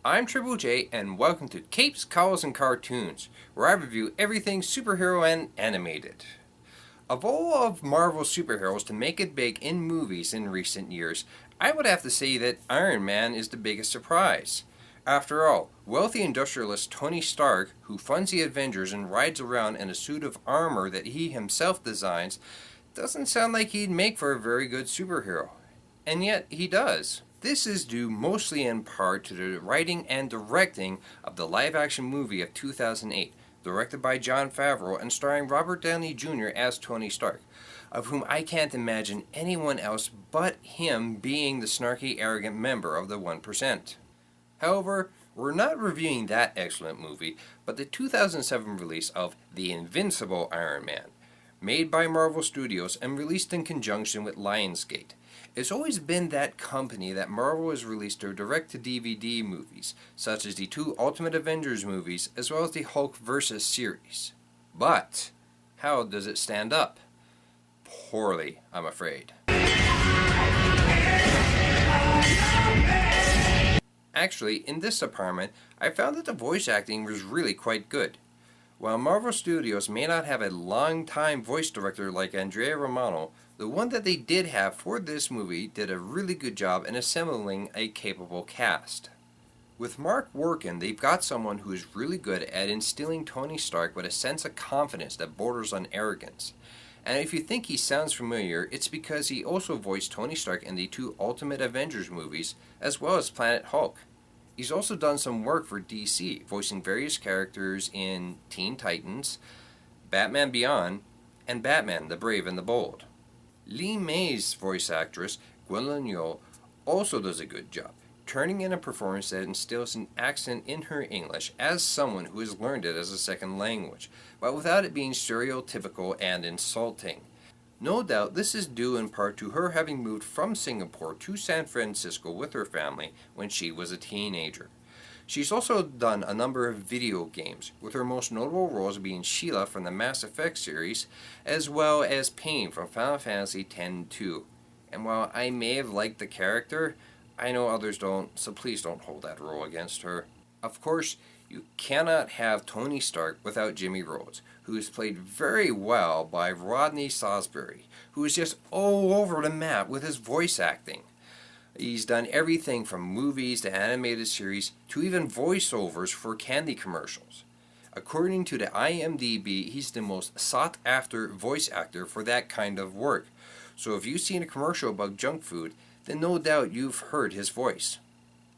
I'm Triple J, and welcome to Capes, Cowls, and Cartoons, where I review everything superhero and animated. Of all of Marvel's superheroes to make it big in movies in recent years, I would have to say that Iron Man is the biggest surprise. After all, wealthy industrialist Tony Stark, who funds the Avengers and rides around in a suit of armor that he himself designs, doesn't sound like he'd make for a very good superhero. And yet, he does. This is due mostly in part to the writing and directing of the live-action movie of 2008, directed by Jon Favreau and starring Robert Downey Jr. as Tony Stark, of whom I can't imagine anyone else but him being the snarky, arrogant member of the 1%. However, we're not reviewing that excellent movie, but the 2007 release of The Invincible Iron Man, made by Marvel Studios and released in conjunction with Lionsgate. It's always been that company that Marvel has released their direct-to-DVD movies, such as the two Ultimate Avengers movies, as well as the Hulk vs. series. But, how does it stand up? Poorly, I'm afraid. Actually, in this department, I found that the voice acting was really quite good. While Marvel Studios may not have a long-time voice director like Andrea Romano, the one that they did have for this movie did a really good job in assembling a capable cast. With Mark Workin, they've got someone who is really good at instilling Tony Stark with a sense of confidence that borders on arrogance. And if you think he sounds familiar, it's because he also voiced Tony Stark in the two Ultimate Avengers movies, as well as Planet Hulk. He's also done some work for DC, voicing various characters in Teen Titans, Batman Beyond, and Batman the Brave and the Bold. Lee May's voice actress, Gwendolyn Yeoh, also does a good job, turning in a performance that instills an accent in her English as someone who has learned it as a second language, but without it being stereotypical and insulting. No doubt this is due in part to her having moved from Singapore to San Francisco with her family when she was a teenager. She's also done a number of video games, with her most notable roles being Sheila from the Mass Effect series, as well as Pain from Final Fantasy X-2. And while I may have liked the character, I know others don't, so please don't hold that role against her. Of course, you cannot have Tony Stark without Jimmy Rhodes, who is played very well by Rodney Salisbury, who is just all over the map with his voice acting. He's done everything from movies to animated series to even voiceovers for candy commercials. According to the IMDb, he's the most sought-after voice actor for that kind of work. So if you've seen a commercial about junk food, then no doubt you've heard his voice.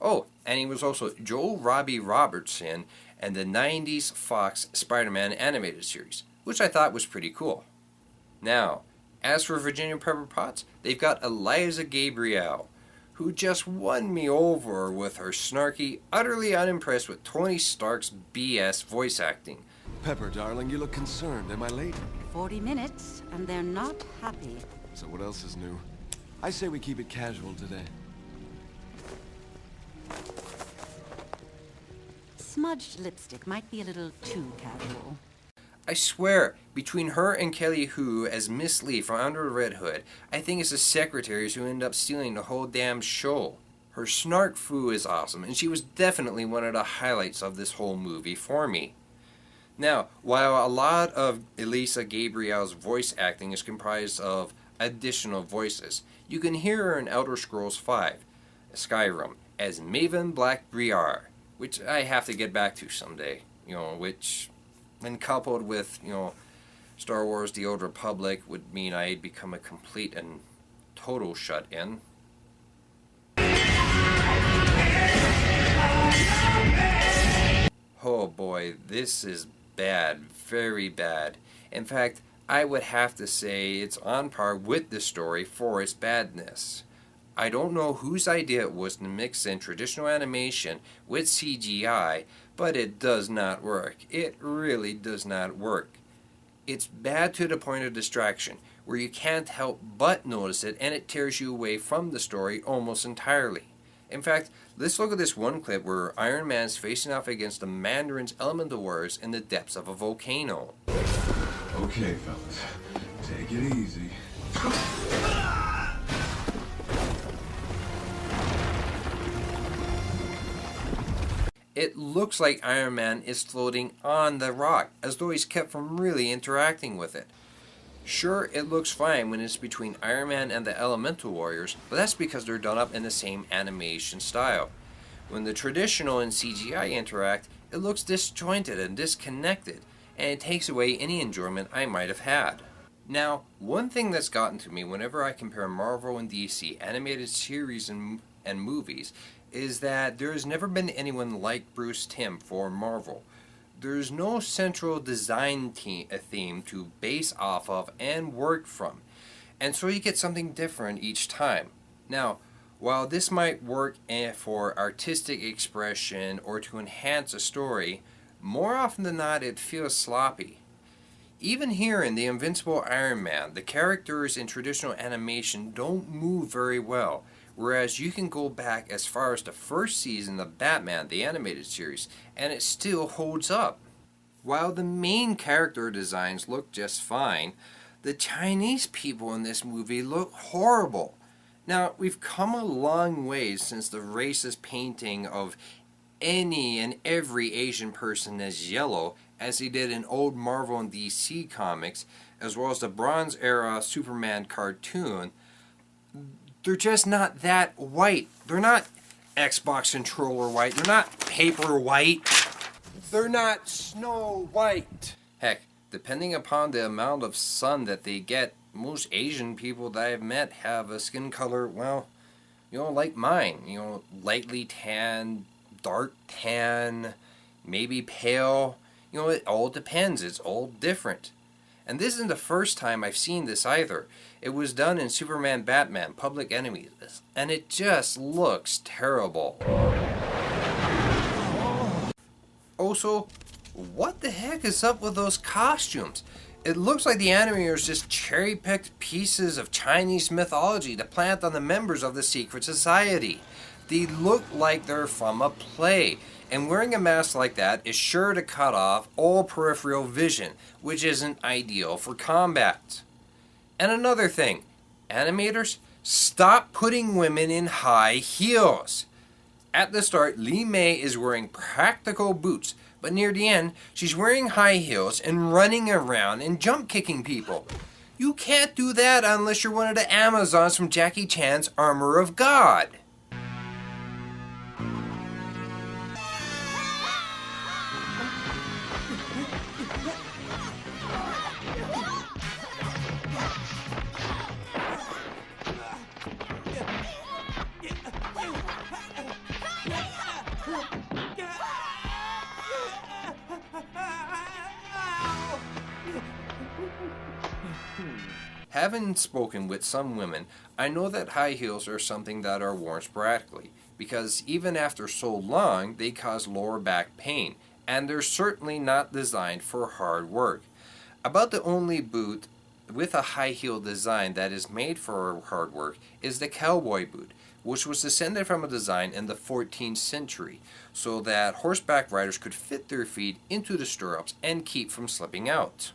Oh, and he was also Joel Robbie Robertson in the 90s Fox Spider-Man animated series, which I thought was pretty cool. Now, as for Virginia Pepper Potts, they've got Eliza Gabrielle, who just won me over with her snarky, utterly unimpressed with Tony Stark's BS voice acting. Pepper, darling, you look concerned. Am I late? 40 minutes, and they're not happy. So what else is new? I say we keep it casual today. Smudged lipstick might be a little too casual. I swear, between her and Kelly Hu as Miss Lee from Under the Red Hood, I think it's the secretaries who end up stealing the whole damn show. Her snark foo is awesome, and she was definitely one of the highlights of this whole movie for me. Now, while a lot of Eliza Gabrielle's voice acting is comprised of additional voices, you can hear her in Elder Scrolls V, Skyrim, as Maven Black Briar, which I have to get back to someday, which, when coupled with, Star Wars The Old Republic, would mean I'd become a complete and total shut-in. Oh boy, this is bad, very bad. In fact, I would have to say it's on par with the story for its badness. I don't know whose idea it was to mix in traditional animation with CGI, but it does not work. It really does not work. It's bad to the point of distraction, where you can't help but notice it, and it tears you away from the story almost entirely. In fact, let's look at this one clip where Iron Man's facing off against the Mandarin's elemental warriors in the depths of a volcano. Okay, fellas, take it easy. It looks like Iron Man is floating on the rock, as though he's kept from really interacting with it. Sure, it looks fine when it's between Iron Man and the Elemental Warriors, but that's because they're done up in the same animation style. When the traditional and CGI interact, it looks disjointed and disconnected, and it takes away any enjoyment I might have had. Now, one thing that's gotten to me whenever I compare Marvel and DC animated series and movies is that there has never been anyone like Bruce Timm for Marvel. There's no central design theme to base off of and work from, and so you get something different each time. Now, while this might work for artistic expression or to enhance a story, more often than not it feels sloppy. Even here in the Invincible Iron Man, the characters in traditional animation don't move very well, whereas you can go back as far as the first season of Batman, the animated series, and it still holds up. While the main character designs look just fine, the Chinese people in this movie look horrible. Now, we've come a long way since the racist painting of any and every Asian person as yellow, as they did in old Marvel and DC comics, as well as the Bronze Era Superman cartoon. They're just not that white. They're not Xbox controller white. They're not paper white. They're not Snow White. Heck, depending upon the amount of sun that they get, most Asian people that I've met have a skin color, well, like mine. Lightly tan, dark tan, maybe pale. It all depends. It's all different. And this isn't the first time I've seen this either. It was done in Superman Batman, Public Enemies, and it just looks terrible. Also, what the heck is up with those costumes? It looks like the animators just cherry-picked pieces of Chinese mythology to plant on the members of the secret society. They look like they're from a play, and wearing a mask like that is sure to cut off all peripheral vision, which isn't ideal for combat. And another thing, animators, stop putting women in high heels. At the start, Li Mei is wearing practical boots, but near the end, she's wearing high heels and running around and jump kicking people. You can't do that unless you're one of the Amazons from Jackie Chan's Armor of God. Having spoken with some women, I know that high heels are something that are worn sporadically, because even after so long, they cause lower back pain, and they're certainly not designed for hard work. About the only boot with a high heel design that is made for hard work is the cowboy boot, which was descended from a design in the 14th century, so that horseback riders could fit their feet into the stirrups and keep from slipping out.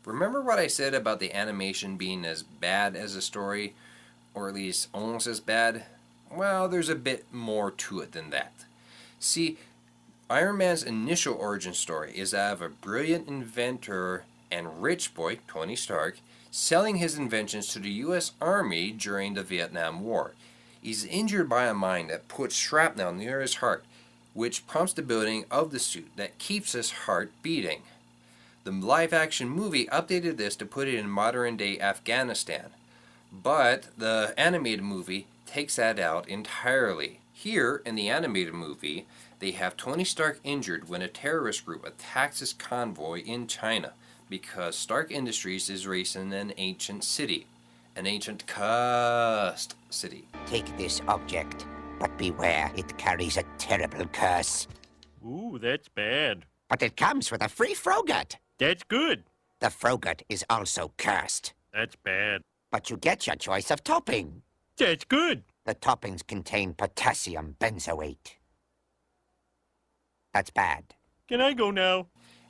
Remember what I said about the animation being as bad as the story, or at least almost as bad? Well, there's a bit more to it than that. See, Iron Man's initial origin story is that of a brilliant inventor and rich boy, Tony Stark, selling his inventions to the US Army during the Vietnam War. He's injured by a mine that puts shrapnel near his heart, which prompts the building of the suit that keeps his heart beating. The live-action movie updated this to put it in modern-day Afghanistan, but the animated movie takes that out entirely. Here, in the animated movie, they have Tony Stark injured when a terrorist group attacks his convoy in China, because Stark Industries is raised in an ancient city, an ancient cursed city. Take this object, but beware, it carries a terrible curse. Ooh, that's bad. But it comes with a free Frogut. That's good. The Frogut is also cursed. That's bad. But you get your choice of topping. That's good. The toppings contain potassium benzoate. That's bad. Can I go now?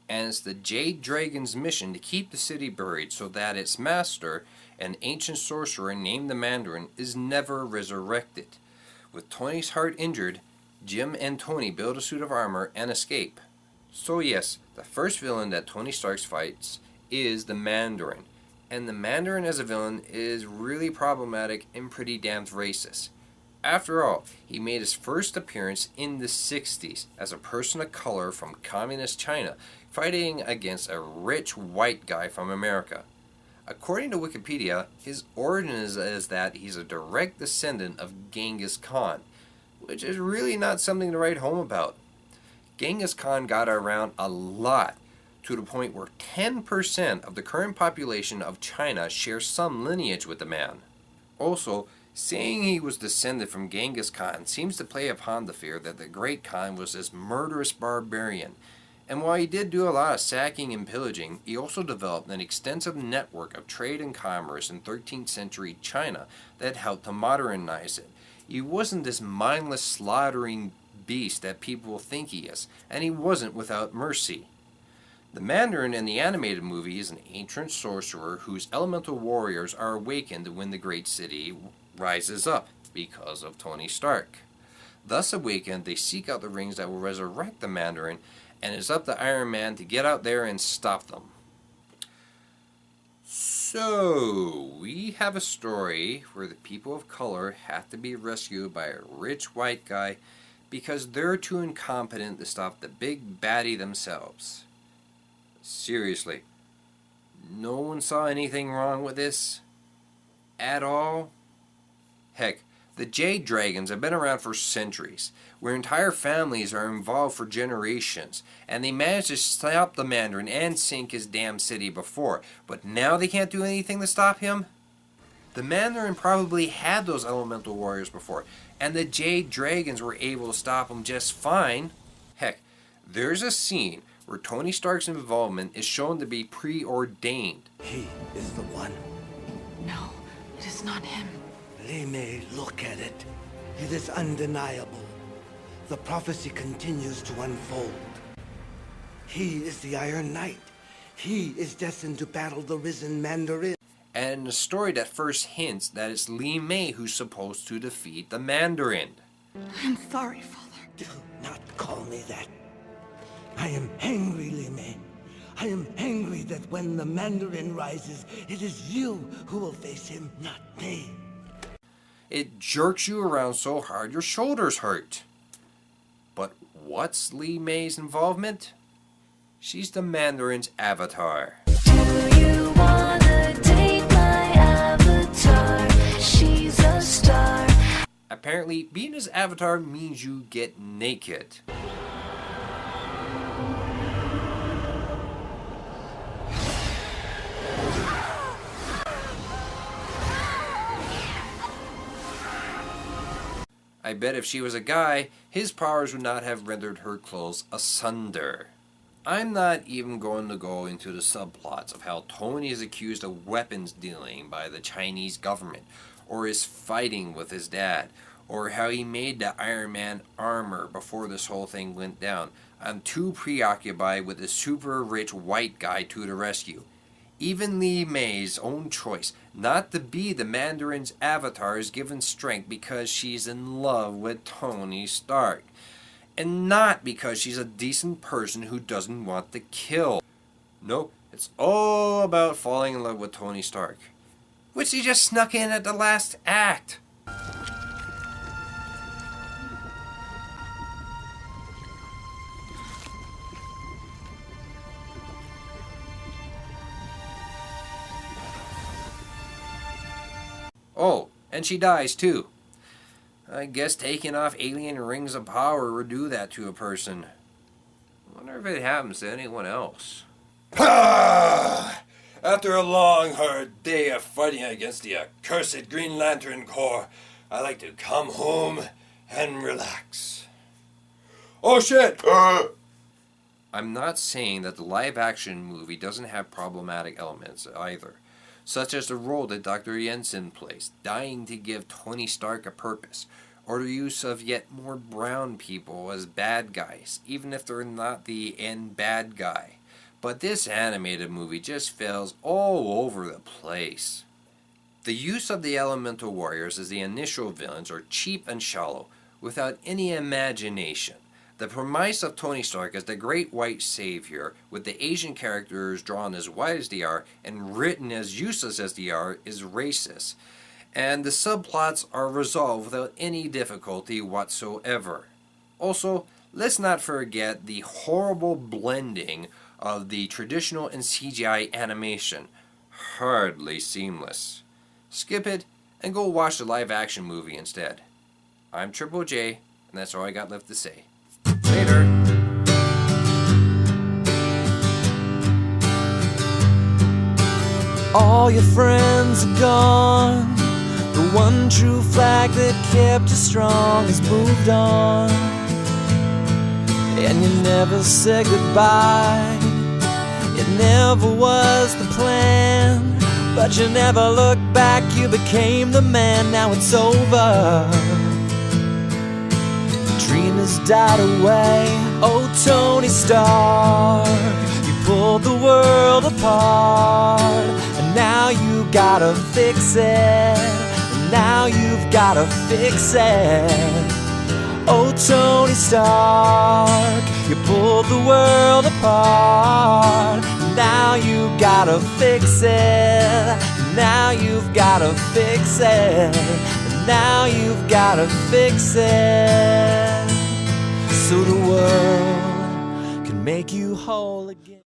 and it's the Jade Dragon's mission to keep the city buried so that its master, an ancient sorcerer named the Mandarin, is never resurrected. With Tony's heart injured, Jim and Tony build a suit of armor and escape. So yes, the first villain that Tony Stark fights is the Mandarin. And the Mandarin as a villain is really problematic and pretty damn racist. After all, he made his first appearance in the 60s as a person of color from communist China fighting against a rich white guy from America. According to Wikipedia, his origin is that he's a direct descendant of Genghis Khan, which is really not something to write home about. Genghis Khan got around a lot, to the point where 10% of the current population of China shares some lineage with the man. Also, saying he was descended from Genghis Khan seems to play upon the fear that the Great Khan was this murderous barbarian. And while he did do a lot of sacking and pillaging, he also developed an extensive network of trade and commerce in 13th century China that helped to modernize it. He wasn't this mindless slaughtering beast that people think he is, and he wasn't without mercy. The Mandarin in the animated movie is an ancient sorcerer whose elemental warriors are awakened when the great city rises up because of Tony Stark. Thus awakened, they seek out the rings that will resurrect the Mandarin, and it's up to Iron Man to get out there and stop them. So, we have a story where the people of color have to be rescued by a rich white guy because they're too incompetent to stop the big baddie themselves. Seriously, no one saw anything wrong with this? At all? Heck, the Jade Dragons have been around for centuries, where entire families are involved for generations, and they managed to stop the Mandarin and sink his damn city before, but now they can't do anything to stop him? The Mandarin probably had those elemental warriors before, and the Jade Dragons were able to stop him just fine. Heck, there's a scene where Tony Stark's involvement is shown to be preordained. He is the one. No, it is not him. Li Mei, look at it. It is undeniable. The prophecy continues to unfold. He is the Iron Knight. He is destined to battle the risen Mandarin. And a story that first hints that it's Li Mei who's supposed to defeat the Mandarin. I'm sorry, Father. Do not call me that. I am angry, Li Mei. I am angry that when the Mandarin rises, it is you who will face him, not me. It jerks you around so hard your shoulders hurt. But what's Li Mei's involvement? She's the Mandarin's avatar. Do you wanna date my avatar? She's a star. Apparently, being his avatar means you get naked. I bet if she was a guy, his powers would not have rendered her clothes asunder. I'm not even going to go into the subplots of how Tony is accused of weapons dealing by the Chinese government, or is fighting with his dad, or how he made the Iron Man armor before this whole thing went down. I'm too preoccupied with the super rich white guy to the rescue. Even Li Mei's own choice not to be the Mandarin's avatar is given strength because she's in love with Tony Stark. And not because she's a decent person who doesn't want to kill. No, it's all about falling in love with Tony Stark. Which he just snuck in at the last act. Oh, and she dies too. I guess taking off alien rings of power would do that to a person. I wonder if it happens to anyone else. Ah! After a long, hard day of fighting against the accursed Green Lantern Corps, I like to come home and relax. Oh shit! I'm not saying that the live-action movie doesn't have problematic elements either, such as the role that Dr. Jensen plays, dying to give Tony Stark a purpose, or the use of yet more brown people as bad guys, even if they're not the end bad guy. but this animated movie just fails all over the place. The use of the elemental warriors as the initial villains are cheap and shallow, without any imagination. The premise of Tony Stark as the great white savior, with the Asian characters drawn as white as they are and written as useless as they are, is racist. And the subplots are resolved without any difficulty whatsoever. Also, let's not forget the horrible blending of the traditional and CGI animation. Hardly seamless. Skip it and go watch the live action movie instead. I'm Triple J, and that's all I got left to say. Later. All your friends are gone. The one true flag that kept you strong has moved on. And you never said goodbye. It never was the plan. But you never looked back, you became the man. Now it's over. The dream has died away. Oh, Tony Stark, you pulled the world apart. And now you gotta fix it. And now you've gotta fix it. Oh, Tony Stark, you pulled the world apart. Now you gotta fix it. Now you've gotta fix it. Now you've gotta fix it. So the world can make you whole again.